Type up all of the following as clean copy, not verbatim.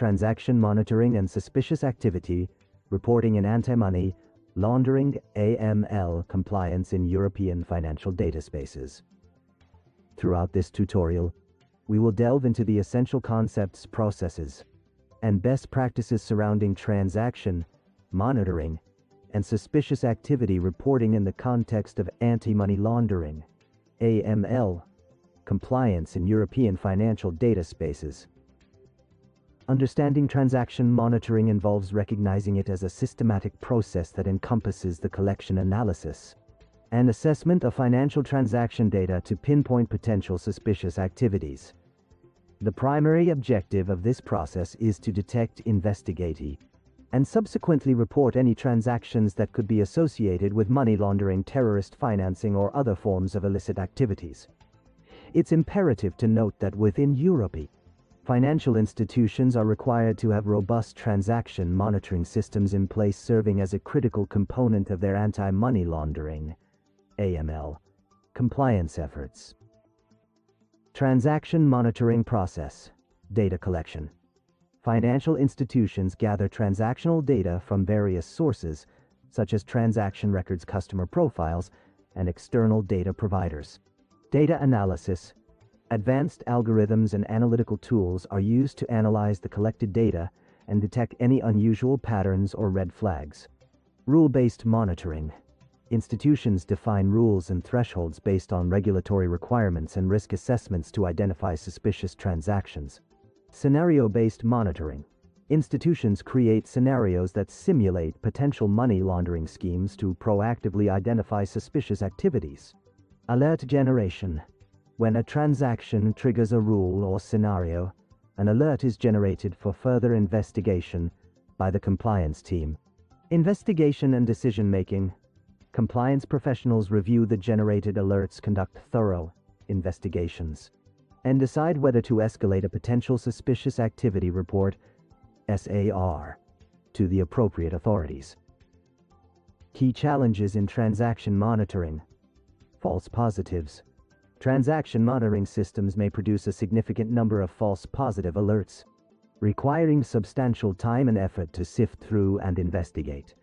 transaction monitoring and suspicious activity reporting in anti-money laundering (AML) compliance in European financial data spaces. Throughout this tutorial, we will delve into the essential concepts, processes, and best practices surrounding transaction monitoring and suspicious activity reporting in the context of anti-money laundering (AML) compliance in European financial data spaces. Understanding transaction monitoring involves recognizing it as a systematic process that encompasses the collection, analysis, and assessment of financial transaction data to pinpoint potential suspicious activities. The primary objective of this process is to detect, investigate, and subsequently report any transactions that could be associated with money laundering, terrorist financing, or other forms of illicit activities. It's imperative to note that within Europe, financial institutions are required to have robust transaction monitoring systems in place, serving as a critical component of their anti-money laundering (AML) compliance efforts. Transaction monitoring process. Data collection. Financial institutions gather transactional data from various sources, such as transaction records, customer profiles, and external data providers. Data analysis. Advanced algorithms and analytical tools are used to analyze the collected data and detect any unusual patterns or red flags. Rule-based monitoring. Institutions define rules and thresholds based on regulatory requirements and risk assessments to identify suspicious transactions. Scenario-based monitoring. Institutions create scenarios that simulate potential money laundering schemes to proactively identify suspicious activities. Alert generation. When a transaction triggers a rule or scenario, an alert is generated for further investigation by the compliance team. Investigation and decision-making. Compliance professionals review the generated alerts, conduct thorough investigations, and decide whether to escalate a potential suspicious activity report (SAR) to the appropriate authorities. Key challenges in transaction monitoring. False positives. Transaction monitoring systems may produce a significant number of false positive alerts, requiring substantial time and effort to sift through and investigate.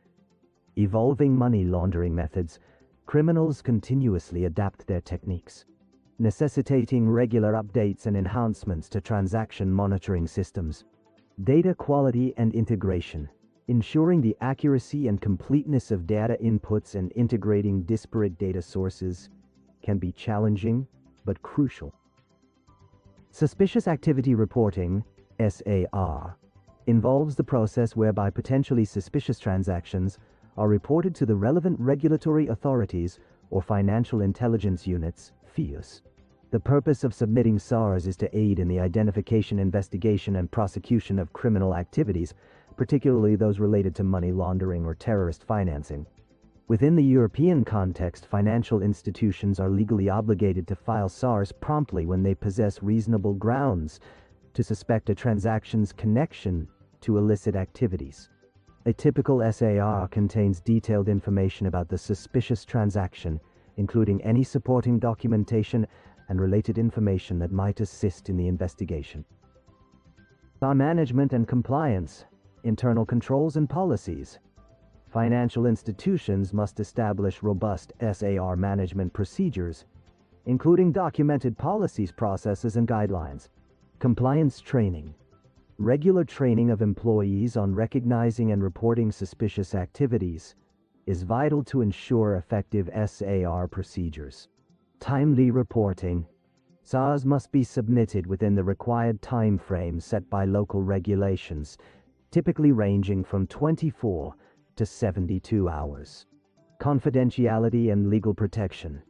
Evolving money laundering methods. Criminals continuously adapt their techniques, necessitating regular updates and enhancements to transaction monitoring systems. Data quality and integration. Ensuring the accuracy and completeness of data inputs and integrating disparate data sources can be challenging but crucial. Suspicious activity reporting (SAR) involves the process whereby potentially suspicious transactions are reported to the relevant regulatory authorities or financial intelligence units (FIUs). The purpose of submitting SARs is to aid in the identification, investigation, and prosecution of criminal activities, particularly those related to money laundering or terrorist financing. Within the European context, financial institutions are legally obligated to file SARs promptly when they possess reasonable grounds to suspect a transaction's connection to illicit activities. A typical SAR contains detailed information about the suspicious transaction, including any supporting documentation and related information that might assist in the investigation. SAR management and compliance. Internal controls and policies. Financial institutions must establish robust SAR management procedures, including documented policies, processes, and guidelines. Compliance training. Regular training of employees on recognizing and reporting suspicious activities is vital to ensure effective SAR procedures. Timely reporting. SARs must be submitted within the required time frame set by local regulations, typically ranging from 24 to 72 hours. Confidentiality and legal protection.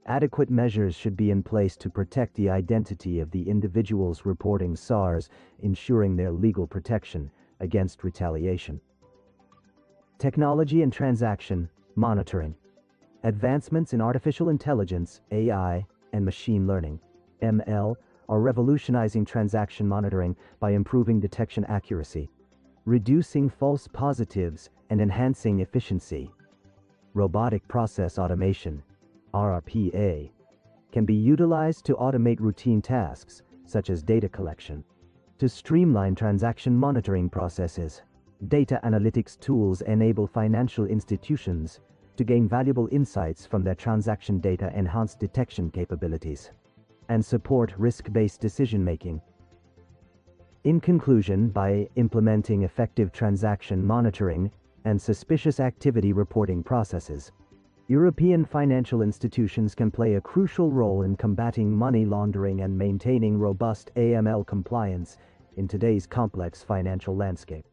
Adequate measures should be in place to protect the identity of the individuals reporting SARs, ensuring their legal protection against retaliation. Technology and transaction monitoring. Advancements in artificial intelligence, AI, and machine learning, ML, are revolutionizing transaction monitoring by improving detection accuracy, reducing false positives, and enhancing efficiency. Robotic process automation, RPA, can be utilized to automate routine tasks such as data collection, To streamline transaction monitoring processes, data analytics tools enable financial institutions to gain valuable insights from their transaction data, enhance detection capabilities, and support risk-based decision-making. In conclusion, by implementing effective transaction monitoring and suspicious activity reporting processes, European financial institutions can play a crucial role in combating money laundering and maintaining robust AML compliance in today's complex financial landscape.